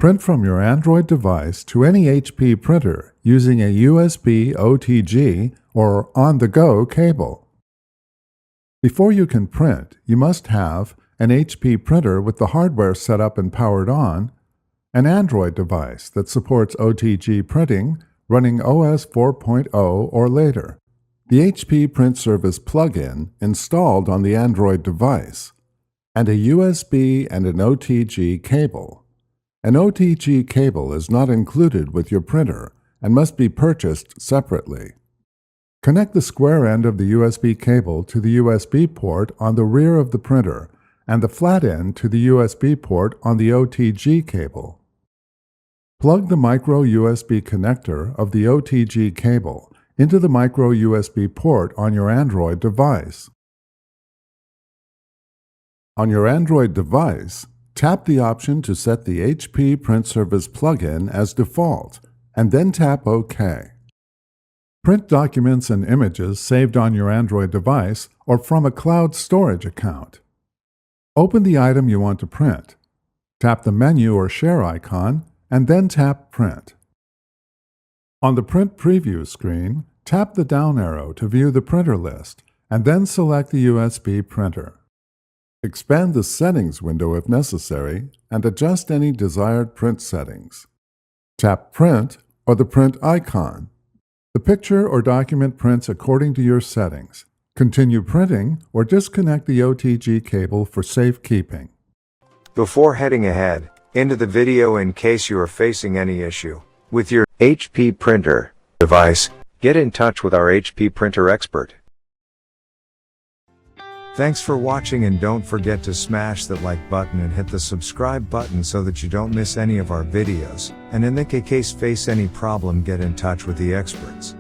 Print from your Android device to any HP printer using a USB OTG or on-the-go cable. Before you can print, you must have an HP printer with the hardware set up and powered on, an Android device that supports OTG printing running OS 4.0 or later, the HP Print Service plugin installed on the Android device, and a USB and an OTG cable. An OTG cable is not included with your printer and must be purchased separately. Connect the square end of the USB cable to the USB port on the rear of the printer and the flat end to the USB port on the OTG cable. Plug the micro USB connector of the OTG cable into the micro USB port on your Android device. On your Android device, tap the option to set the HP Print Service plugin as default, and then tap OK. Print documents and images saved on your Android device or from a cloud storage account. Open the item you want to print. Tap the menu or share icon, and then tap Print. On the Print Preview screen, tap the down arrow to view the printer list, and then select the USB printer. Expand the Settings window if necessary and adjust any desired print settings. Tap Print or the print icon. The picture or document prints according to your settings. Continue printing or disconnect the OTG cable for safekeeping. Before heading ahead into the video, in case you are facing any issue with your HP printer device, get in touch with our HP printer expert. Thanks for watching, and don't forget to smash that like button and hit the subscribe button so that you don't miss any of our videos, and in the case face any problem, get in touch with the experts.